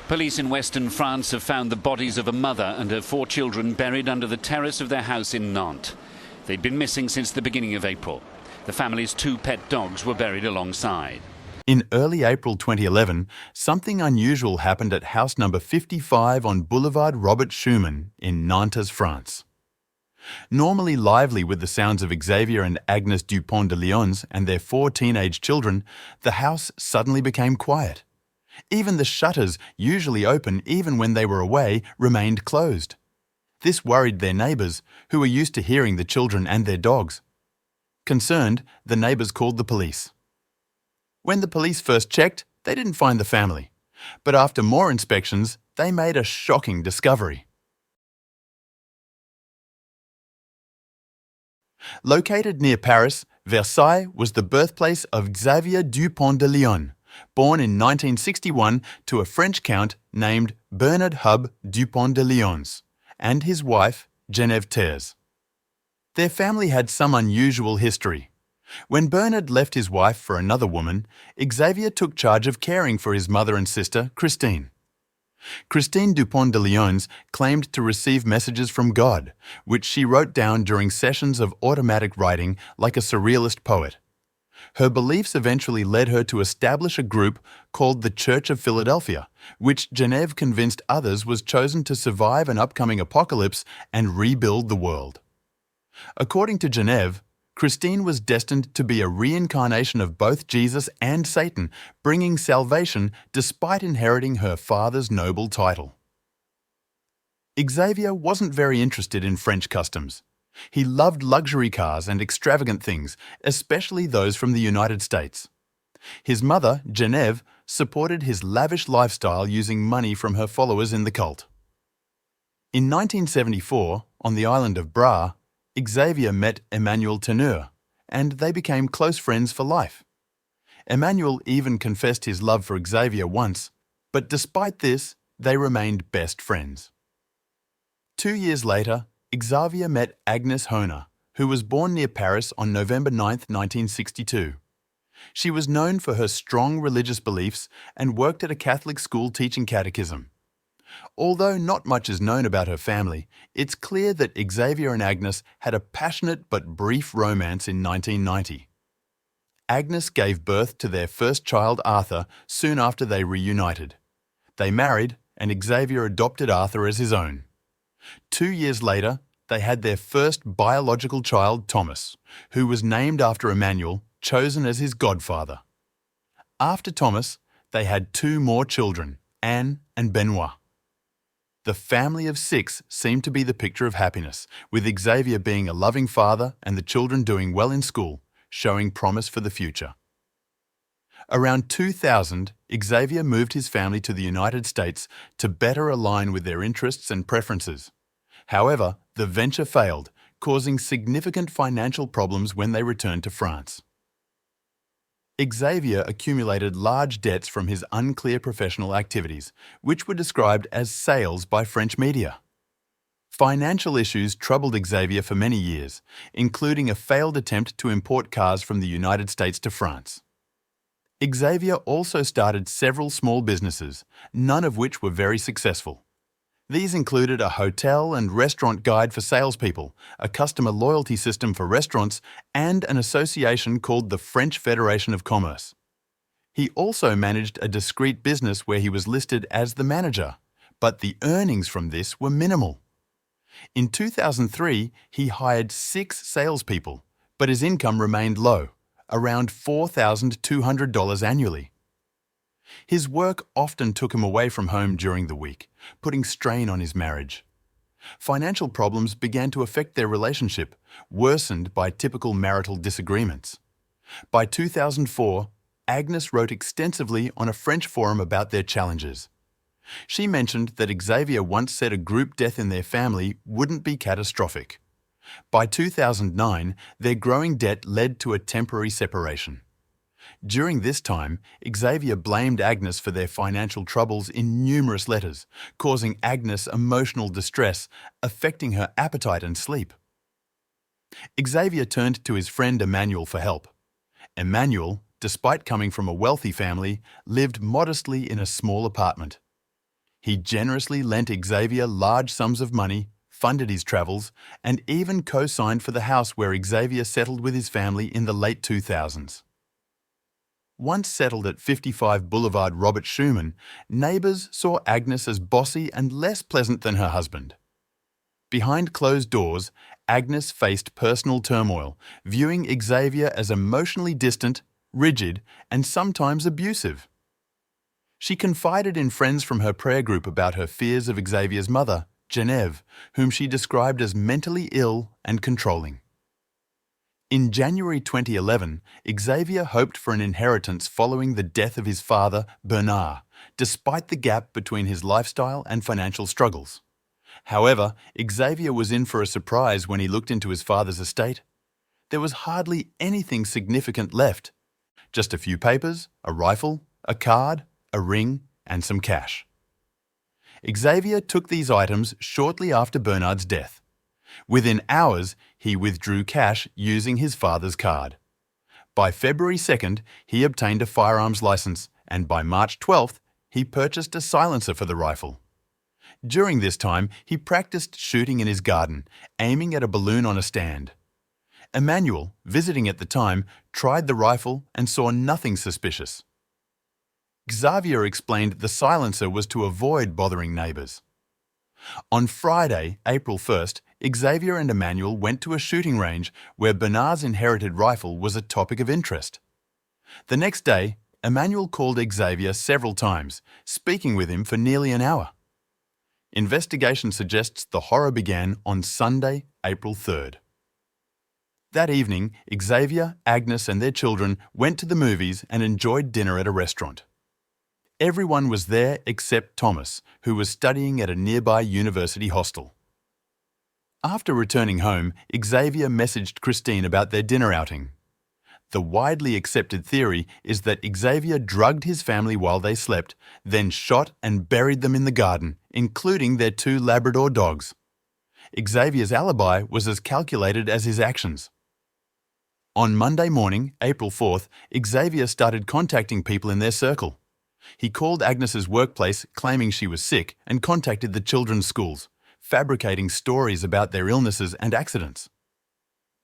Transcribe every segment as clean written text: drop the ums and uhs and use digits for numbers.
Police in western France have found the bodies of a mother and her 4 children buried under the terrace of their house in Nantes. They'd been missing since the beginning of April. The family's 2 pet dogs were buried alongside. In early April 2011, something unusual happened at house number 55 on Boulevard Robert Schumann in Nantes, France. Normally lively with the sounds of Xavier and Agnes Dupont de Lyons and their 4 teenage children, the house suddenly became quiet. Even the shutters, usually open even when they were away, remained closed. This worried their neighbours, who were used to hearing the children and their dogs. Concerned, the neighbours called the police. When the police first checked, they didn't find the family. But after more inspections, they made a shocking discovery. Located near Paris, Versailles was the birthplace of Xavier Dupont de Lyons, born in 1961 to a French count named Bernard Hub Dupont de Lyons, and his wife, Geneviève Thers. Their family had some unusual history. When Bernard left his wife for another woman, Xavier took charge of caring for his mother and sister, Christine. Christine Dupont de Lyons claimed to receive messages from God, which she wrote down during sessions of automatic writing like a surrealist poet. Her beliefs eventually led her to establish a group called the Church of Philadelphia, which Geneviève convinced others was chosen to survive an upcoming apocalypse and rebuild the world. According to Geneviève, Christine was destined to be a reincarnation of both Jesus and Satan, bringing salvation despite inheriting her father's noble title. Xavier wasn't very interested in French customs. He loved luxury cars and extravagant things, especially those from the United States. His mother, Geneviève, supported his lavish lifestyle using money from her followers in the cult. In 1974, on the island of Bras, Xavier met Emmanuel Teneur, and they became close friends for life. Emmanuel even confessed his love for Xavier once, but despite this, they remained best friends. 2 years later, Xavier met Agnes Hohner, who was born near Paris on November 9, 1962. She was known for her strong religious beliefs and worked at a Catholic school teaching catechism. Although not much is known about her family, it's clear that Xavier and Agnes had a passionate but brief romance in 1990. Agnes gave birth to their first child, Arthur, soon after they reunited. They married, and Xavier adopted Arthur as his own. 2 years later, they had their first biological child, Thomas, who was named after Emmanuel, chosen as his godfather. After Thomas, they had 2 more children, Anne and Benoit. The family of 6 seemed to be the picture of happiness, with Xavier being a loving father and the children doing well in school, showing promise for the future. Around 2000, Xavier moved his family to the United States to better align with their interests and preferences. However, the venture failed, causing significant financial problems when they returned to France. Xavier accumulated large debts from his unclear professional activities, which were described as sales by French media. Financial issues troubled Xavier for many years, including a failed attempt to import cars from the United States to France. Xavier also started several small businesses, none of which were very successful. These included a hotel and restaurant guide for salespeople, a customer loyalty system for restaurants, and an association called the French Federation of Commerce. He also managed a discreet business where he was listed as the manager, but the earnings from this were minimal. In 2003, he hired 6 salespeople, but his income remained low, around $4,200 annually. His work often took him away from home during the week, putting strain on his marriage. Financial problems began to affect their relationship, worsened by typical marital disagreements. By 2004, Agnes wrote extensively on a French forum about their challenges. She mentioned that Xavier once said a group death in their family wouldn't be catastrophic. By 2009, their growing debt led to a temporary separation. During this time, Xavier blamed Agnes for their financial troubles in numerous letters, causing Agnes emotional distress, affecting her appetite and sleep. Xavier turned to his friend Emmanuel for help. Emmanuel, despite coming from a wealthy family, lived modestly in a small apartment. He generously lent Xavier large sums of money, funded his travels, and even co-signed for the house where Xavier settled with his family in the late 2000s. Once settled at 55 Boulevard Robert Schumann, neighbours saw Agnes as bossy and less pleasant than her husband. Behind closed doors, Agnes faced personal turmoil, viewing Xavier as emotionally distant, rigid, and sometimes abusive. She confided in friends from her prayer group about her fears of Xavier's mother, Genevieve, whom she described as mentally ill and controlling. In January 2011, Xavier hoped for an inheritance following the death of his father, Bernard, despite the gap between his lifestyle and financial struggles. However, Xavier was in for a surprise when he looked into his father's estate. There was hardly anything significant left. Just a few papers, a rifle, a card, a ring, and some cash. Xavier took these items shortly after Bernard's death. Within hours, he withdrew cash using his father's card. By February 2nd, he obtained a firearms license, and by March 12th, he purchased a silencer for the rifle. During this time, he practiced shooting in his garden, aiming at a balloon on a stand. Emmanuel, visiting at the time, tried the rifle and saw nothing suspicious. Xavier explained the silencer was to avoid bothering neighbours. On Friday, April 1st, Xavier and Emmanuel went to a shooting range where Bernard's inherited rifle was a topic of interest. The next day, Emmanuel called Xavier several times, speaking with him for nearly an hour. Investigation suggests the horror began on Sunday, April 3rd. That evening, Xavier, Agnes and their children went to the movies and enjoyed dinner at a restaurant. Everyone was there except Thomas, who was studying at a nearby university hostel. After returning home, Xavier messaged Christine about their dinner outing. The widely accepted theory is that Xavier drugged his family while they slept, then shot and buried them in the garden, including their 2 Labrador dogs. Xavier's alibi was as calculated as his actions. On Monday morning, April 4th, Xavier started contacting people in their circle. He called Agnes's workplace claiming she was sick and contacted the children's schools, fabricating stories about their illnesses and accidents.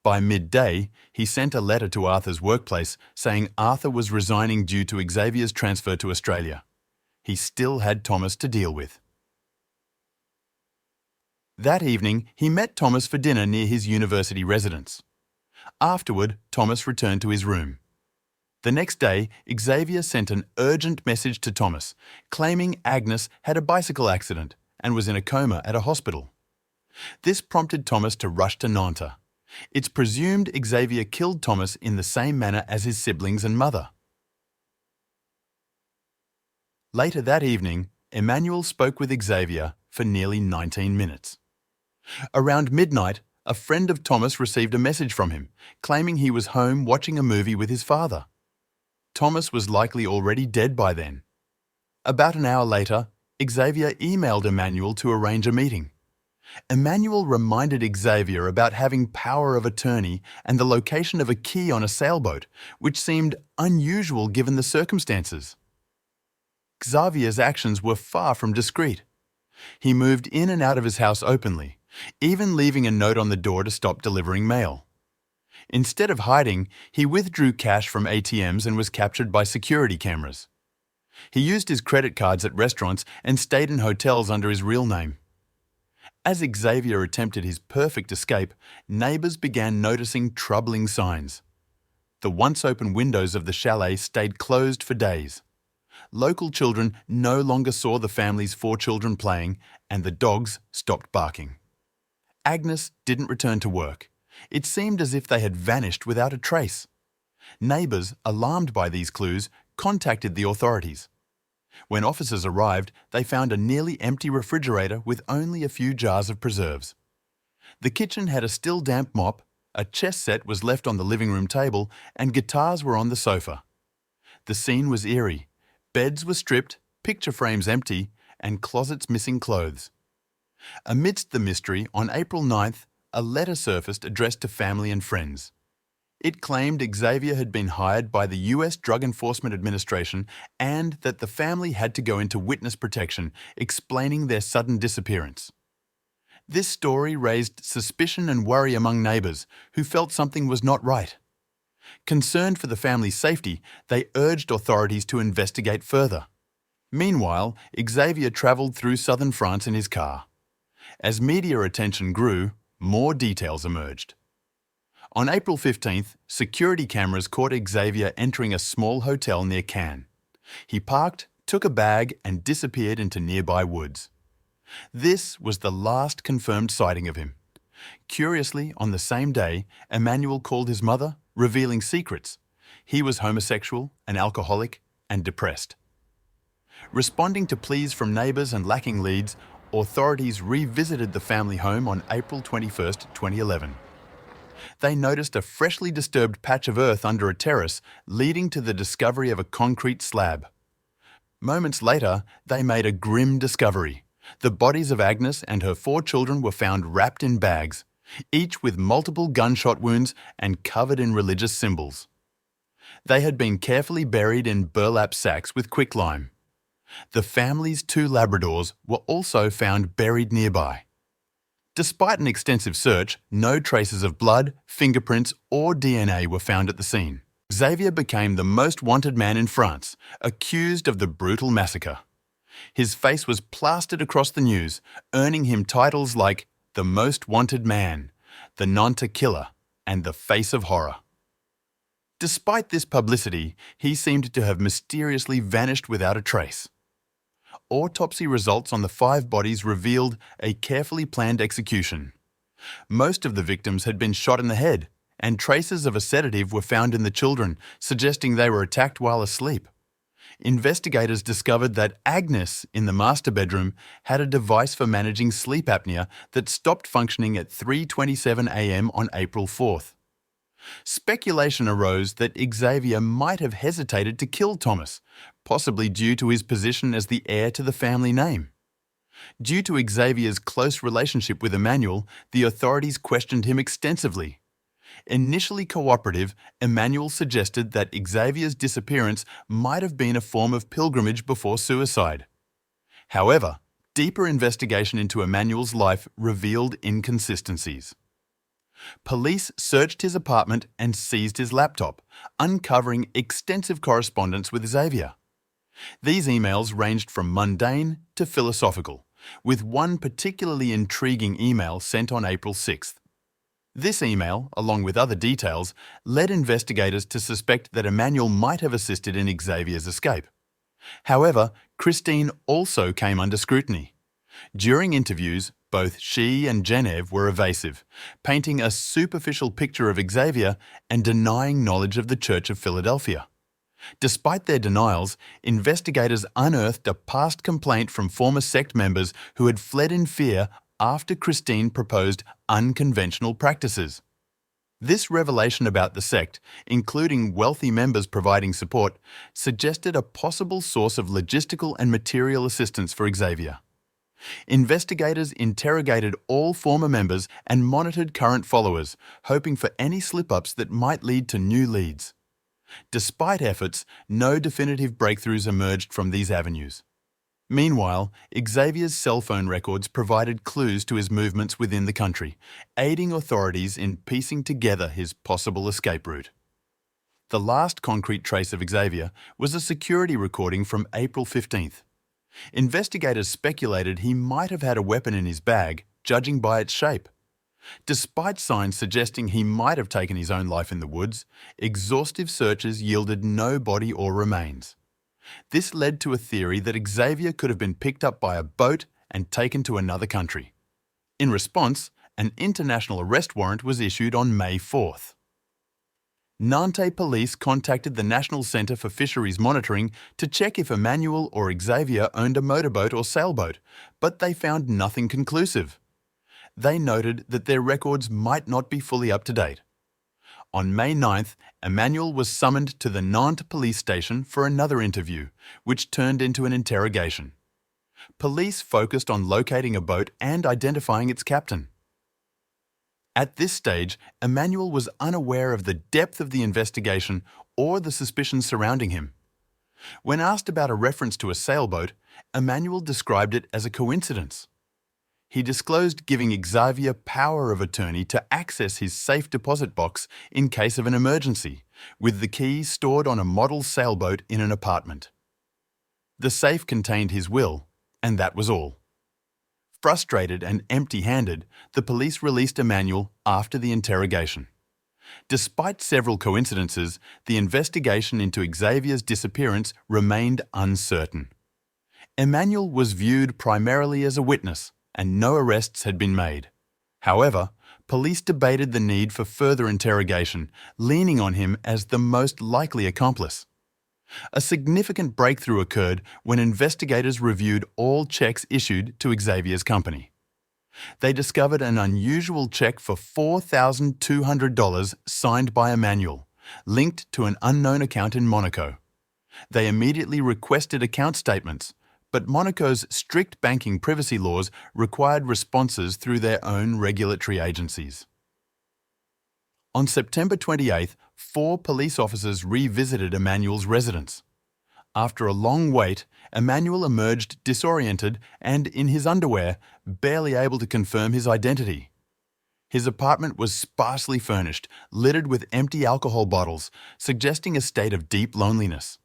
By midday, he sent a letter to Arthur's workplace saying Arthur was resigning due to Xavier's transfer to Australia. He still had Thomas to deal with. That evening, he met Thomas for dinner near his university residence. Afterward, Thomas returned to his room. The next day, Xavier sent an urgent message to Thomas, claiming Agnes had a bicycle accident and was in a coma at a hospital. This prompted Thomas to rush to Nantes. It's presumed Xavier killed Thomas in the same manner as his siblings and mother. Later that evening, Emmanuel spoke with Xavier for nearly 19 minutes. Around midnight, a friend of Thomas received a message from him, claiming he was home watching a movie with his father. Thomas was likely already dead by then. About an hour later, Xavier emailed Emmanuel to arrange a meeting. Emmanuel reminded Xavier about having power of attorney and the location of a key on a sailboat, which seemed unusual given the circumstances. Xavier's actions were far from discreet. He moved in and out of his house openly, even leaving a note on the door to stop delivering mail. Instead of hiding, he withdrew cash from ATMs and was captured by security cameras. He used his credit cards at restaurants and stayed in hotels under his real name. As Xavier attempted his perfect escape, neighbours began noticing troubling signs. The once open windows of the chalet stayed closed for days. Local children no longer saw the family's 4 children playing, and the dogs stopped barking. Agnes didn't return to work. It seemed as if they had vanished without a trace. Neighbours, alarmed by these clues, contacted the authorities. When officers arrived, they found a nearly empty refrigerator with only a few jars of preserves. The kitchen had a still damp mop, a chess set was left on the living room table, and guitars were on the sofa. The scene was eerie. Beds were stripped, picture frames empty, and closets missing clothes. Amidst the mystery, on April 9th, a letter surfaced addressed to family and friends. It claimed Xavier had been hired by the US Drug Enforcement Administration and that the family had to go into witness protection, explaining their sudden disappearance. This story raised suspicion and worry among neighbours who felt something was not right. Concerned for the family's safety, they urged authorities to investigate further. Meanwhile, Xavier travelled through southern France in his car. As media attention grew, more details emerged. On April 15th, security cameras caught Xavier entering a small hotel near Cannes. He parked, took a bag and disappeared into nearby woods. This was the last confirmed sighting of him. Curiously, on the same day, Emmanuel called his mother, revealing secrets. He was homosexual, an alcoholic, and depressed. Responding to pleas from neighbours and lacking leads, authorities revisited the family home on April 21, 2011. They noticed a freshly disturbed patch of earth under a terrace, leading to the discovery of a concrete slab. Moments later, they made a grim discovery. The bodies of Agnes and her 4 children were found wrapped in bags, each with multiple gunshot wounds and covered in religious symbols. They had been carefully buried in burlap sacks with quicklime. The family's 2 Labradors were also found buried nearby. Despite an extensive search, no traces of blood, fingerprints or DNA were found at the scene. Xavier became the most wanted man in France, accused of the brutal massacre. His face was plastered across the news, earning him titles like the Most Wanted Man, the Nantes Killer, and the Face of Horror. Despite this publicity, he seemed to have mysteriously vanished without a trace. Autopsy results on the 5 bodies revealed a carefully planned execution. Most of the victims had been shot in the head, and traces of a sedative were found in the children, suggesting they were attacked while asleep. Investigators discovered that Agnes, in the master bedroom, had a device for managing sleep apnea that stopped functioning at 3:27 a.m. on April 4th. Speculation arose that Xavier might have hesitated to kill Thomas, possibly due to his position as the heir to the family name. Due to Xavier's close relationship with Emmanuel, the authorities questioned him extensively. Initially cooperative, Emmanuel suggested that Xavier's disappearance might have been a form of pilgrimage before suicide. However, deeper investigation into Emmanuel's life revealed inconsistencies. Police searched his apartment and seized his laptop, uncovering extensive correspondence with Xavier. These emails ranged from mundane to philosophical, with one particularly intriguing email sent on April 6th. This email, along with other details, led investigators to suspect that Emmanuel might have assisted in Xavier's escape. However, Christine also came under scrutiny. During interviews, both she and Genevieve were evasive, painting a superficial picture of Xavier and denying knowledge of the Church of Philadelphia. Despite their denials, investigators unearthed a past complaint from former sect members who had fled in fear after Christine proposed unconventional practices. This revelation about the sect, including wealthy members providing support, suggested a possible source of logistical and material assistance for Xavier. Investigators interrogated all former members and monitored current followers, hoping for any slip-ups that might lead to new leads. Despite efforts, no definitive breakthroughs emerged from these avenues. Meanwhile, Xavier's cell phone records provided clues to his movements within the country, aiding authorities in piecing together his possible escape route. The last concrete trace of Xavier was a security recording from April 15th. Investigators speculated he might have had a weapon in his bag, judging by its shape. Despite signs suggesting he might have taken his own life in the woods, exhaustive searches yielded no body or remains. This led to a theory that Xavier could have been picked up by a boat and taken to another country. In response, an international arrest warrant was issued on May 4th. Nantes police contacted the National Centre for Fisheries Monitoring to check if Emmanuel or Xavier owned a motorboat or sailboat, but they found nothing conclusive. They noted that their records might not be fully up to date. On May 9th, Emmanuel was summoned to the Nantes police station for another interview, which turned into an interrogation. Police focused on locating a boat and identifying its captain. At this stage, Emmanuel was unaware of the depth of the investigation or the suspicions surrounding him. When asked about a reference to a sailboat, Emmanuel described it as a coincidence. He disclosed giving Xavier power of attorney to access his safe deposit box in case of an emergency, with the key stored on a model sailboat in an apartment. The safe contained his will, and that was all. Frustrated and empty-handed, the police released Emmanuel after the interrogation. Despite several coincidences, the investigation into Xavier's disappearance remained uncertain. Emmanuel was viewed primarily as a witness, and no arrests had been made. However, police debated the need for further interrogation, leaning on him as the most likely accomplice. A significant breakthrough occurred when investigators reviewed all checks issued to Xavier's company. They discovered an unusual check for $4,200 signed by Emmanuel, linked to an unknown account in Monaco. They immediately requested account statements, but Monaco's strict banking privacy laws required responses through their own regulatory agencies. On September 28th, 4 police officers revisited Emmanuel's residence. After a long wait, Emmanuel emerged disoriented and in his underwear, barely able to confirm his identity. His apartment was sparsely furnished, littered with empty alcohol bottles, suggesting a state of deep loneliness.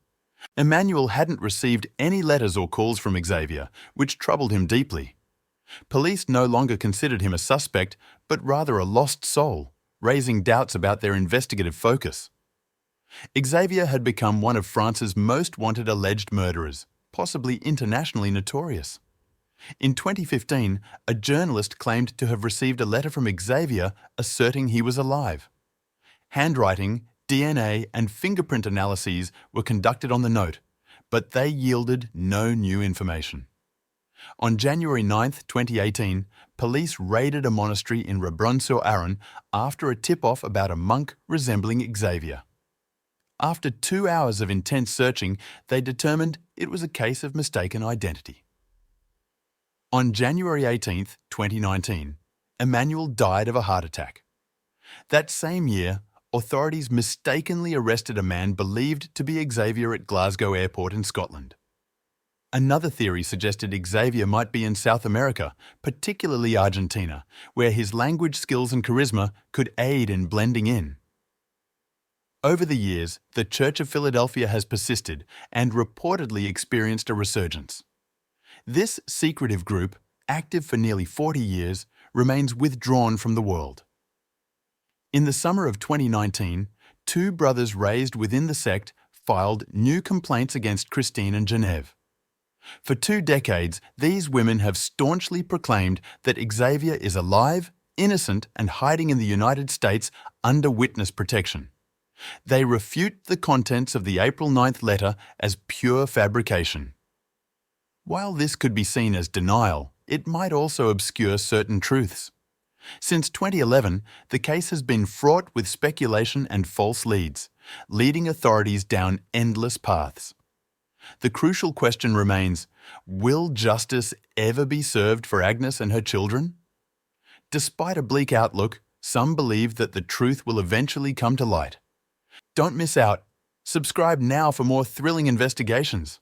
Emmanuel hadn't received any letters or calls from Xavier, which troubled him deeply. Police no longer considered him a suspect, but rather a lost soul, raising doubts about their investigative focus. Xavier had become one of France's most wanted alleged murderers, possibly internationally notorious. In 2015, a journalist claimed to have received a letter from Xavier asserting he was alive. Handwriting, DNA, and fingerprint analyses were conducted on the note, but they yielded no new information. On January 9, 2018, police raided a monastery in Rebron-sur-Aron after a tip-off about a monk resembling Xavier. After 2 hours of intense searching, they determined it was a case of mistaken identity. On January 18, 2019, Emmanuel died of a heart attack. That same year, authorities mistakenly arrested a man believed to be Xavier at Glasgow Airport in Scotland. Another theory suggested Xavier might be in South America, particularly Argentina, where his language skills and charisma could aid in blending in. Over the years, the Church of Philadelphia has persisted and reportedly experienced a resurgence. This secretive group, active for nearly 40 years, remains withdrawn from the world. In the summer of 2019, 2 brothers raised within the sect filed new complaints against Christine and Genève. For 2 decades, these women have staunchly proclaimed that Xavier is alive, innocent, and hiding in the United States under witness protection. They refute the contents of the April 9th letter as pure fabrication. While this could be seen as denial, it might also obscure certain truths. Since 2011, the case has been fraught with speculation and false leads, leading authorities down endless paths. The crucial question remains, will justice ever be served for Agnes and her children? Despite a bleak outlook, some believe that the truth will eventually come to light. Don't miss out. Subscribe now for more thrilling investigations.